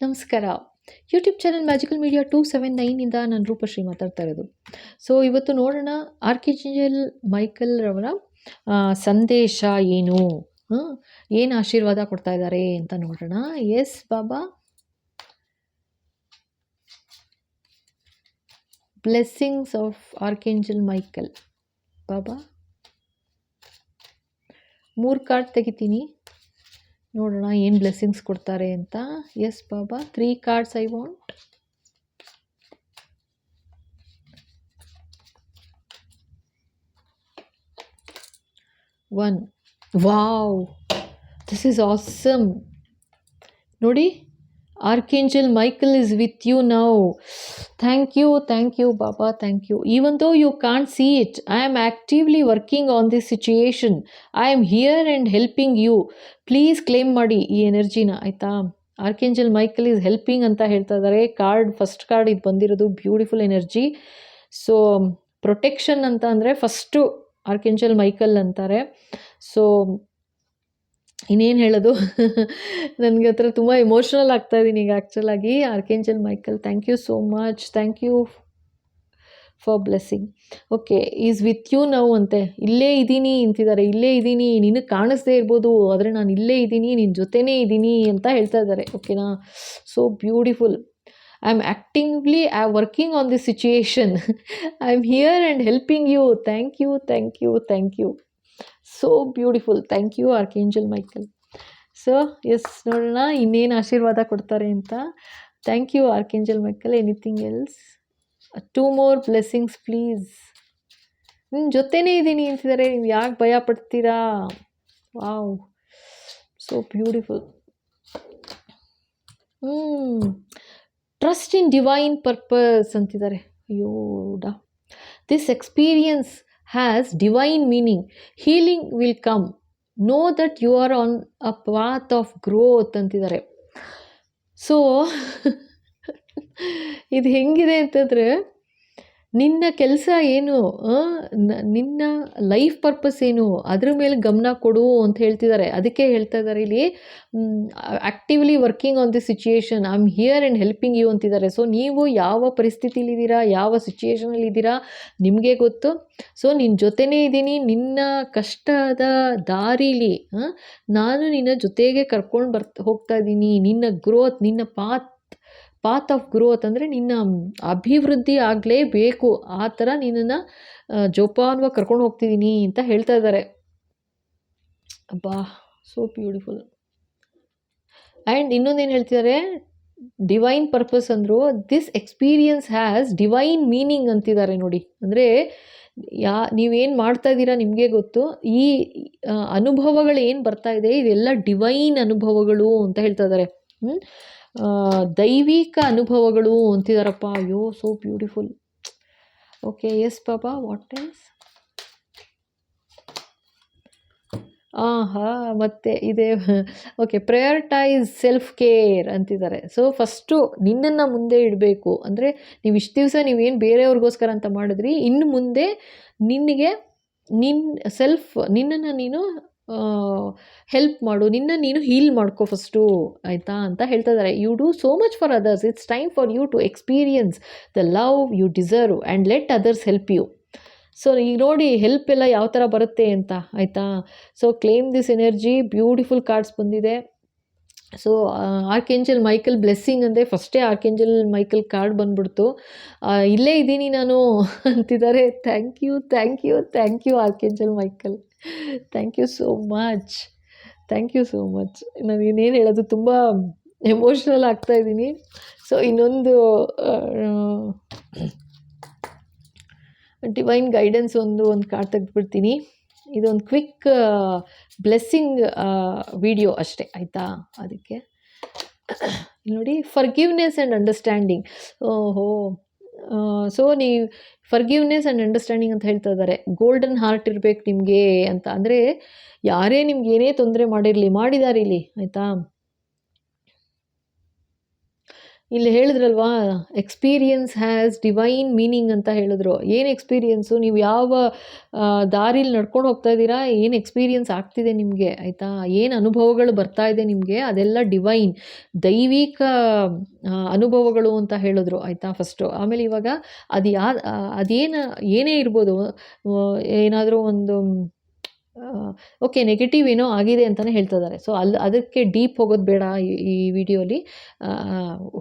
ನಮಸ್ಕಾರ. YouTube channel magical media 279 ಇಂದ ನಾನು ರೂಪಶ್ರೀ ಮಾತಾಡ್ತಾ ಇರೋದು. ಸೊ ಇವತ್ತು ನೋಡೋಣ ಆರ್ಕಿಂಜೆಲ್ ಮೈಕಲ್ ರವರ ಸಂದೇಶ ಏನು? ಏನು ಆಶೀರ್ವಾದ ಕೊಡ್ತಾ ಇದ್ದಾರೆ ಅಂತ ನೋಡೋಣ. ಎಸ್ ಬಾಬಾ, ಬ್ಲೆಸ್ಸಿಂಗ್ಸ್ ಆಫ್ ಆರ್ಕಿಂಜೆಲ್ ಮೈಕಲ್. ಬಾಬಾ 3 ಕಾರ್ಡ್ ತೆಗಿತೀನಿ, ನೋಡೋಣ ಏನು ಬ್ಲೆಸ್ಸಿಂಗ್ಸ್ ಕೊಡ್ತಾರೆ ಅಂತ. ಎಸ್ ಬಾಬಾ, 3 cards I want. One. Wow, this is awesome. ನೋಡಿ, archangel Michael is with you now. Thank you Baba, thank you. Even though you can't see it, I am actively working on this situation. I am here and helping you. Please claim ಮಾಡಿ ಈ ಎನರ್ಜಿನ, ಆಯಿತಾ? ಆರ್ಕಿಂಜೆಲ್ Michael is helping ಅಂತ ಹೇಳ್ತಾ ಇದ್ದಾರೆ. Card, first card ಇದು ಬಂದಿರೋದು beautiful energy. So protection ಅಂತ ಅಂದರೆ ಫಸ್ಟು ಆರ್ಕಿಂಜೆಲ್ ಮೈಕಲ್ ಅಂತಾರೆ. ಸೊ ಇನ್ನೇನು ಹೇಳೋದು, ನನಗೆ ಹತ್ರ ತುಂಬ ಎಮೋಷ್ನಲ್ ಆಗ್ತಾ ಇದ್ದೀನಿ ಈಗ ಆ್ಯಕ್ಚುಲಾಗಿ. Archangel Michael, thank you so much, thank you for blessing. Okay, is with you now ಅಂತೆ. ಇಲ್ಲೇ ಇದ್ದೀನಿ ಅಂತಿದ್ದಾರೆ, ಇಲ್ಲೇ ಇದ್ದೀನಿ, ನಿನಗೆ ಕಾಣಿಸ್ದೇ ಇರ್ಬೋದು ಆದರೆ ನಾನು ಇಲ್ಲೇ ಇದ್ದೀನಿ, ನಿನ್ನ ಜೊತೆನೇ ಇದ್ದೀನಿ ಅಂತ ಹೇಳ್ತಾ ಇದ್ದಾರೆ. ಓಕೆನಾ? So beautiful. I am actively working on this situation. I am here and helping you. Thank you, thank you, thank you. So beautiful. Thank you archangel Michael. So yes, ನೋಡೋಣ ಇನ್ನೇನು ಆಶೀರ್ವಾದ ಕೊಡ್ತಾರೆ ಅಂತ. Thank you archangel Michael. Anything else? 2 more blessings please. ನಿನ್ನ ಜೊತೆನೇ ಇದ್ದೀನಿ ಅಂತಿದ್ದಾರೆ, ನೀವು ಯಾಕೆ ಭಯ ಪಡ್ತೀರಾ? Wow, so beautiful. Trust in divine purpose ಅಂತಿದ್ದಾರೆ. ಅಯ್ಯೋ ಡಾ, this experience has divine meaning. Healing will come. Know that you are on a path of growth ಅಂತಿದ್ದಾರೆ. ಸೊ ಇದು ಹೆಂಗಿದೆ ಅಂತಂದರೆ, ನಿನ್ನ ಕೆಲಸ ಏನು, ನಿನ್ನ ಲೈಫ್ ಪರ್ಪಸ್ ಏನು, ಅದ್ರ ಮೇಲೆ ಗಮನ ಕೊಡು ಅಂತ ಹೇಳ್ತಿದ್ದಾರೆ. ಅದಕ್ಕೆ ಹೇಳ್ತಾ ಇದ್ದಾರೆ ಇಲ್ಲಿ, actively working on this situation, I am here and helping you ಅಂತಿದ್ದಾರೆ. ಸೊ ನೀವು ಯಾವ ಪರಿಸ್ಥಿತಿಲಿದ್ದೀರಾ, ಯಾವ ಸಿಚುಯೇಷನಲ್ಲಿದ್ದೀರಾ ನಿಮಗೆ ಗೊತ್ತು. ಸೊ ನಿನ್ನ ಜೊತೆನೇ ಇದ್ದೀನಿ, ನಿನ್ನ ಕಷ್ಟದ ದಾರಿಲಿ ನಾನು ನಿನ್ನ ಜೊತೆಗೆ ಕರ್ಕೊಂಡು ಹೋಗ್ತಾ ಇದ್ದೀನಿ. ನಿನ್ನ ಗ್ರೋತ್, ನಿನ್ನ ಪಾತ್ ಆಫ್ ಗ್ರೋತ್ ಅಂದರೆ ನಿನ್ನ ಅಭಿವೃದ್ಧಿ ಆಗಲೇಬೇಕು, ಆ ಥರ ನಿನ್ನನ್ನು ಜೋಪಾನವಾಗಿ ಕರ್ಕೊಂಡು ಹೋಗ್ತಿದ್ದೀನಿ ಅಂತ ಹೇಳ್ತಾ ಇದ್ದಾರೆ. ಅಬ್ಬಾ, ಸೋ ಬ್ಯೂಟಿಫುಲ್. ಆ್ಯಂಡ್ ಇನ್ನೊಂದೇನು ಹೇಳ್ತಿದ್ದಾರೆ, ಡಿವೈನ್ ಪರ್ಪಸ್ ಅಂದರು. This experience has divine meaning ಅಂತಿದ್ದಾರೆ. ನೋಡಿ, ಅಂದರೆ ನೀವೇನು ಮಾಡ್ತಾ ಇದ್ದೀರಾ ನಿಮಗೆ ಗೊತ್ತು. ಈ ಅನುಭವಗಳು ಏನು ಬರ್ತಾ ಇದೆ ಇದೆಲ್ಲ ಡಿವೈನ್ ಅನುಭವಗಳು ಅಂತ ಹೇಳ್ತಾ ಇದ್ದಾರೆ. ದೈವಿಕ ಅನುಭವಗಳು ಅಂತಿದಾರಪ್ಪ. ಅಯ್ಯೋ, ಸೋ ಬ್ಯೂಟಿಫುಲ್. ಓಕೆ, ಎಸ್ ಬಾಬಾ, ವಾಟ್ ಎಲ್ಸ್? ಮತ್ತೆ ಇದೆ. ಓಕೆ, ಪ್ರಯಾರಿಟೈಸ್ ಸೆಲ್ಫ್ ಕೇರ್ ಅಂತಿದ್ದಾರೆ. ಸೊ ಫಸ್ಟು ನಿನ್ನನ್ನು ಮುಂದೆ ಇಡಬೇಕು. ಅಂದರೆ ನೀವು ಇಷ್ಟು ದಿವಸ ನೀವೇನು ಬೇರೆಯವ್ರಿಗೋಸ್ಕರ ಅಂತ ಮಾಡಿದ್ರಿ, ಇನ್ನು ಮುಂದೆ ನಿನಗೆ ನಿನ್ನನ್ನು ನೀನು ಹೆಲ್ಪ್ ಮಾಡು, ನೀನು ಹೀಲ್ ಮಾಡ್ಕೋ ಫಸ್ಟು, ಆಯಿತಾ ಅಂತ ಹೇಳ್ತಾ ಇದ್ದಾರೆ. You do so much for others. It's time for you to experience the love you deserve and let others help you. So ಈಗ ನೋಡಿ, ಹೆಲ್ಪ್ ಎಲ್ಲ ಯಾವ ಥರ ಬರುತ್ತೆ ಅಂತ, ಆಯಿತಾ? So claim this energy. Beautiful cards ಬಂದಿದೆ. ಸೊ ಆರ್ಕಿಂಜೆಲ್ ಮೈಕಲ್ ಬ್ಲೆಸ್ಸಿಂಗ್ ಅಂದರೆ ಫಸ್ಟೇ ಆರ್ಕಿಂಜೆಲ್ ಮೈಕಲ್ ಕಾರ್ಡ್ ಬಂದ್ಬಿಡ್ತು. ಇಲ್ಲೇ ಇದ್ದೀನಿ ನಾನು ಅಂತಿದ್ದಾರೆ. Thank you, thank you, thank you archangel Michael. Thank you so much, thank you so much. ನನಗೇನೇನು ಹೇಳೋದು, ತುಂಬ ಎಮೋಷ್ನಲ್ ಆಗ್ತಾ ಇದ್ದೀನಿ. ಸೊ ಇನ್ನೊಂದು ಡಿವೈನ್ ಗೈಡೆನ್ಸ್ ಒಂದು ಕಾರ್ಡ್ ತೆಗೆದುಬಿಡ್ತೀನಿ. ಇದೊಂದು ಕ್ವಿಕ್ ಬ್ಲೆಸ್ಸಿಂಗ್ ವಿಡಿಯೋ ಅಷ್ಟೇ, ಆಯಿತಾ? ಅದಕ್ಕೆ ನೋಡಿ, ಫರ್ಗಿವ್ನೆಸ್ ಆ್ಯಂಡ್ ಅಂಡರ್ಸ್ಟ್ಯಾಂಡಿಂಗ್. ಓಹೋ, ಸೊ ನೀವು ಫರ್ಗಿವ್ನೆಸ್ ಆ್ಯಂಡ್ ಅಂಡರ್ಸ್ಟ್ಯಾಂಡಿಂಗ್ ಅಂತ ಹೇಳ್ತಾ ಇದ್ದಾರೆ. ಗೋಲ್ಡನ್ ಹಾರ್ಟ್ ಇರಬೇಕು ನಿಮಗೆ ಅಂತ. ಅಂದರೆ ಯಾರೇ ನಿಮ್ಗೆ ಏನೇ ತೊಂದರೆ ಮಾಡಿರಲಿ, ಮಾಡಿದ್ದಾರೆ ಇಲ್ಲಿ, ಆಯಿತಾ? ಇಲ್ಲಿ ಹೇಳಿದ್ರಲ್ವಾ, ಎಕ್ಸ್ಪೀರಿಯನ್ಸ್ ಹ್ಯಾಸ್ ಡಿವೈನ್ ಮೀನಿಂಗ್ ಅಂತ ಹೇಳಿದ್ರು. ಏನು ಎಕ್ಸ್ಪೀರಿಯನ್ಸು, ನೀವು ಯಾವ ದಾರಿಲಿ ನಡ್ಕೊಂಡು ಹೋಗ್ತಾ ಇದ್ದೀರಾ, ಏನು ಎಕ್ಸ್ಪೀರಿಯನ್ಸ್ ಆಗ್ತಿದೆ ನಿಮಗೆ, ಆಯಿತಾ, ಏನು ಅನುಭವಗಳು ಬರ್ತಾ ಇದೆ ನಿಮಗೆ, ಅದೆಲ್ಲ ಡಿವೈನ್, ದೈವಿಕ ಅನುಭವಗಳು ಅಂತ ಹೇಳಿದ್ರು, ಆಯಿತಾ, ಫಸ್ಟು. ಆಮೇಲೆ ಇವಾಗ ಅದು ಅದೇನು ಏನೇ ಇರ್ಬೋದು, ಏನಾದರೂ ಒಂದು ಓಕೆ, ನೆಗೆಟಿವ್ ಏನೋ ಆಗಿದೆ ಅಂತಲೇ ಹೇಳ್ತಾ ಇದ್ದಾರೆ. ಸೊ ಅದಕ್ಕೆ ಡೀಪ್ ಹೋಗೋದು ಬೇಡ, ಈ ವಿಡಿಯೋಲಿ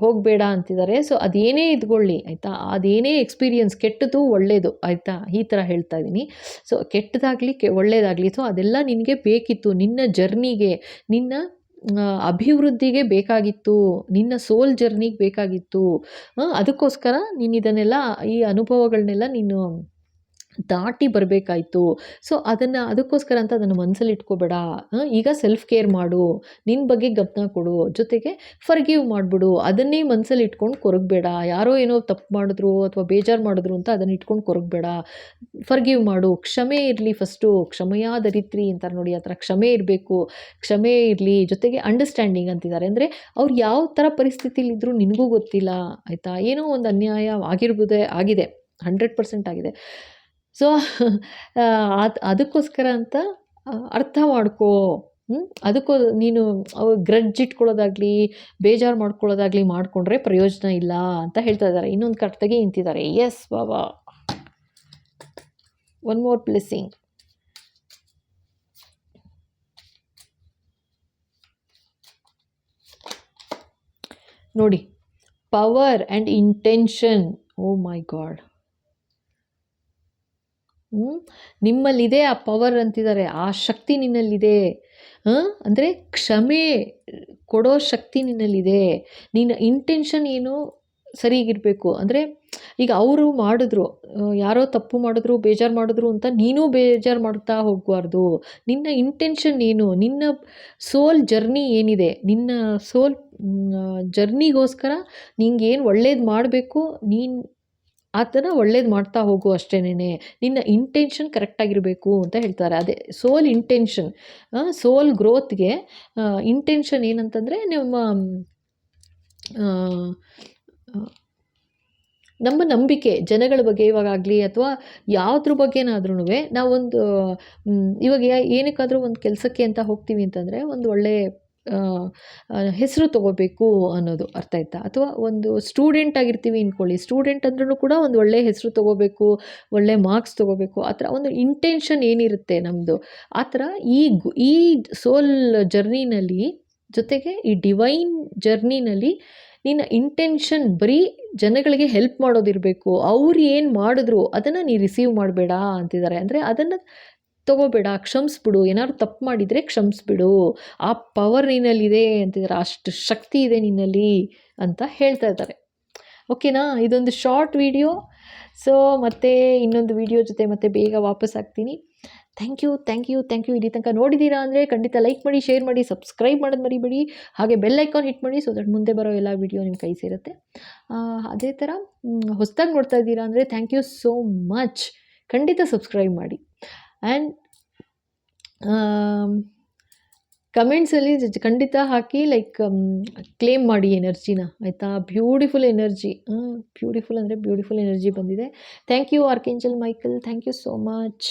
ಹೋಗಬೇಡ ಅಂತಿದ್ದಾರೆ. ಸೊ ಅದೇನೇ ಇದ್ಕೊಳ್ಳಿ, ಆಯಿತಾ, ಅದೇನೇ ಎಕ್ಸ್ಪೀರಿಯನ್ಸ್, ಕೆಟ್ಟದ್ದು ಒಳ್ಳೆಯದು, ಆಯಿತಾ, ಈ ಥರ ಹೇಳ್ತಾ ಇದ್ದೀನಿ. ಸೊ ಕೆಟ್ಟದಾಗಲಿ ಒಳ್ಳೆಯದಾಗಲಿ, ಸೊ ಅದೆಲ್ಲ ನಿನಗೆ ಬೇಕಿತ್ತು, ನಿನ್ನ ಜರ್ನಿಗೆ, ನಿನ್ನ ಅಭಿವೃದ್ಧಿಗೆ ಬೇಕಾಗಿತ್ತು, ನಿನ್ನ ಸೋಲ್ ಜರ್ನಿಗೆ ಬೇಕಾಗಿತ್ತು. ಅದಕ್ಕೋಸ್ಕರ ನೀನು ಇದನ್ನೆಲ್ಲ, ಈ ಅನುಭವಗಳನ್ನೆಲ್ಲ ನೀನು ದಾಟಿ ಬರಬೇಕಾಯ್ತು. ಸೊ ಅದಕ್ಕೋಸ್ಕರ ಅಂತ ಅದನ್ನು ಮನಸ್ಸಲ್ಲಿ ಇಟ್ಕೋಬೇಡ. ಈಗ ಸೆಲ್ಫ್ ಕೇರ್ ಮಾಡು, ನಿನ್ನ ಬಗ್ಗೆ ಗಮನ ಕೊಡು, ಜೊತೆಗೆ ಫರ್ಗಿವ್ ಮಾಡಿಬಿಡು. ಅದನ್ನೇ ಮನಸ್ಸಲ್ಲಿ ಇಟ್ಕೊಂಡು ಕೊರಗಬೇಡ. ಯಾರೋ ಏನೋ ತಪ್ಪು ಮಾಡಿದ್ರು ಅಥವಾ ಬೇಜಾರು ಮಾಡಿದ್ರು ಅಂತ ಅದನ್ನು ಇಟ್ಕೊಂಡು ಕೊರಗಬೇಡ. ಫರ್ಗಿವ್ ಮಾಡು, ಕ್ಷಮೆ ಇರಲಿ ಫಸ್ಟು. ಕ್ಷಮೆಯಾ ಧರಿತ್ರಿ ಅಂತಾರೆ ನೋಡಿ, ಆ ಥರ ಕ್ಷಮೆ ಇರಬೇಕು, ಕ್ಷಮೆ ಇರಲಿ, ಜೊತೆಗೆ ಅಂಡರ್ಸ್ಟ್ಯಾಂಡಿಂಗ್ ಅಂತಿದ್ದಾರೆ. ಅಂದರೆ ಅವ್ರು ಯಾವ ಥರ ಪರಿಸ್ಥಿತಿಲಿದ್ದರೂ ನಿನಗೂ ಗೊತ್ತಿಲ್ಲ, ಆಯಿತಾ, ಏನೋ ಒಂದು ಅನ್ಯಾಯ ಆಗಿದೆ, 100% ಆಗಿದೆ. ಸೊ ಅದಕ್ಕೋಸ್ಕರ ಅಂತ ಅರ್ಥ ಮಾಡ್ಕೋ. ಅದಕ್ಕೂ ನೀನು ಗ್ರಡ್ಜ್ ಇಟ್ಕೊಳ್ಳೋದಾಗಲಿ, ಬೇಜಾರು ಮಾಡ್ಕೊಳ್ಳೋದಾಗಲಿ ಮಾಡಿಕೊಂಡ್ರೆ ಪ್ರಯೋಜನ ಇಲ್ಲ ಅಂತ ಹೇಳ್ತಾ ಇದ್ದಾರೆ. ಇನ್ನೊಂದು ಕರೆಕ್ಟಾಗಿ ನಿಂತಿದ್ದಾರೆ. ಎಸ್ ಬಾಬಾ, ಒನ್ ಮೋರ್ ಬ್ಲೆಸ್ಸಿಂಗ್. ನೋಡಿ, power and intention. Oh my god, ನಿಮ್ಮಲ್ಲಿದೆ ಆ ಪವರ್ ಅಂತಿದ್ದಾರೆ, ಆ ಶಕ್ತಿ ನಿನ್ನಲ್ಲಿದೆ. ಅಂದರೆ ಕ್ಷಮೆ ಕೊಡೋ ಶಕ್ತಿ ನಿನ್ನಲ್ಲಿದೆ. ನಿನ್ನ ಇಂಟೆನ್ಷನ್ ಏನು ಸರಿಗಿರಬೇಕು. ಅಂದರೆ ಈಗ ಅವರು ಮಾಡಿದ್ರು, ಯಾರೋ ತಪ್ಪು ಮಾಡಿದ್ರು, ಬೇಜಾರು ಮಾಡಿದ್ರು ಅಂತ ನೀನೂ ಬೇಜಾರು ಮಾಡ್ತಾ ಹೋಗಬಾರ್ದು. ನಿನ್ನ ಇಂಟೆನ್ಷನ್ ಏನು, ನಿನ್ನ ಸೋಲ್ ಜರ್ನಿ ಏನಿದೆ, ನಿನ್ನ ಸೋಲ್ ಜರ್ನಿಗೋಸ್ಕರ ನಿಂಗೆ ಏನು ಒಳ್ಳೇದು ಮಾಡಬೇಕು, ನೀನು ಆ ಥರ ಒಳ್ಳೇದು ಮಾಡ್ತಾ ಹೋಗು ಅಷ್ಟೇನೆ. ನಿನ್ನ ಇಂಟೆನ್ಷನ್ ಕರೆಕ್ಟಾಗಿರಬೇಕು ಅಂತ ಹೇಳ್ತಾರೆ. ಅದೇ ಸೋಲ್ ಇಂಟೆನ್ಷನ್. ಸೋಲ್ ಗ್ರೋತ್ಗೆ ಇಂಟೆನ್ಷನ್ ಏನಂತಂದರೆ, ನಮ್ಮ ನಂಬಿಕೆ ಜನಗಳ ಬಗ್ಗೆ ಇವಾಗಲಿ ಅಥವಾ ಯಾವುದ್ರ ಬಗ್ಗೆನಾದ್ರೂ ನಾವೊಂದು ಇವಾಗ ಏನಕ್ಕಾದರೂ ಒಂದು ಕೆಲಸಕ್ಕೆ ಅಂತ ಹೋಗ್ತೀವಿ ಅಂತಂದರೆ, ಒಂದು ಒಳ್ಳೆ ಹೆಸರು ತೊಗೋಬೇಕು ಅನ್ನೋದು, ಅರ್ಥ ಆಯ್ತಾ? ಅಥವಾ ಒಂದು ಸ್ಟೂಡೆಂಟ್ ಆಗಿರ್ತೀವಿ ಅಂದ್ಕೊಳ್ಳಿ, ಸ್ಟೂಡೆಂಟ್ ಅಂದ್ರೂ ಕೂಡ ಒಂದು ಒಳ್ಳೆಯ ಹೆಸರು ತೊಗೋಬೇಕು, ಒಳ್ಳೆ ಮಾರ್ಕ್ಸ್ ತೊಗೋಬೇಕು, ಆ ಥರ ಒಂದು ಇಂಟೆನ್ಷನ್ ಏನಿರುತ್ತೆ ನಮ್ಮದು, ಆ ಥರ ಈ ಸೋಲ್ ಜರ್ನಿನಲ್ಲಿ, ಜೊತೆಗೆ ಈ ಡಿವೈನ್ ಜರ್ನಿನಲ್ಲಿ ನಿನ್ನ ಇಂಟೆನ್ಷನ್ ಬರೀ ಜನಗಳಿಗೆ ಹೆಲ್ಪ್ ಮಾಡೋದಿರಬೇಕು. ಅವ್ರು ಏನು ಮಾಡಿದ್ರು ಅದನ್ನು ನೀ ರಿಸೀವ್ ಮಾಡಬೇಡ ಅಂತಿದ್ದಾರೆ. ಅಂದರೆ ಅದನ್ನು ತೊಗೋಬೇಡ, ಕ್ಷಮಿಸ್ಬಿಡು. ಏನಾದ್ರು ತಪ್ಪು ಮಾಡಿದರೆ ಕ್ಷಮಿಸ್ಬಿಡು. ಆ ಪವರ್ ನಿನ್ನಲ್ಲಿದೆ ಅಂತಿದ್ದಾರೆ, ಅಷ್ಟು ಶಕ್ತಿ ಇದೆ ನಿನ್ನಲ್ಲಿ ಅಂತ ಹೇಳ್ತಾ ಇದ್ದಾರೆ. ಓಕೆನಾ? ಇದೊಂದು ಶಾರ್ಟ್ ವಿಡಿಯೋ. ಸೊ ಮತ್ತೆ ಇನ್ನೊಂದು ವಿಡಿಯೋ ಜೊತೆ ಮತ್ತೆ ಬೇಗ ವಾಪಸ್ ಆಗ್ತೀನಿ. Thank you. ಇಲ್ಲಿ ತನಕ ನೋಡಿದ್ದೀರಾ ಅಂದರೆ ಖಂಡಿತ ಲೈಕ್ ಮಾಡಿ, ಶೇರ್ ಮಾಡಿ, ಸಬ್ಸ್ಕ್ರೈಬ್ ಮಾಡೋದು ಮರಿಬೇಡಿ. ಹಾಗೆ ಬೆಲ್ ಐಕಾನ್ ಹಿಟ್ ಮಾಡಿ, ಸೊ ದಟ್ ಮುಂದೆ ಬರೋ ಎಲ್ಲ ವಿಡಿಯೋ ನಿಮ್ಮ ಕೈ ಸೇರುತ್ತೆ. ಅದೇ ಥರ ಹೊಸದಾಗಿ ನೋಡ್ತಾ ಇದ್ದೀರಾ ಅಂದರೆ ಥ್ಯಾಂಕ್ ಯು ಸೋ ಮಚ್. ಖಂಡಿತ ಸಬ್ಸ್ಕ್ರೈಬ್ ಮಾಡಿ. ಆ್ಯಂಡ್ ಕಮೆಂಟ್ಸಲ್ಲಿ ಖಂಡಿತ ಹಾಕಿ, ಲೈಕ್ ಕ್ಲೇಮ್ ಮಾಡಿ ಎನರ್ಜಿನ, ಆಯಿತಾ? ಬ್ಯೂಟಿಫುಲ್ ಎನರ್ಜಿ, ಬ್ಯೂಟಿಫುಲ್ ಅಂದರೆ ಬ್ಯೂಟಿಫುಲ್ ಎನರ್ಜಿ ಬಂದಿದೆ. Thank you archangel Michael, thank you so much.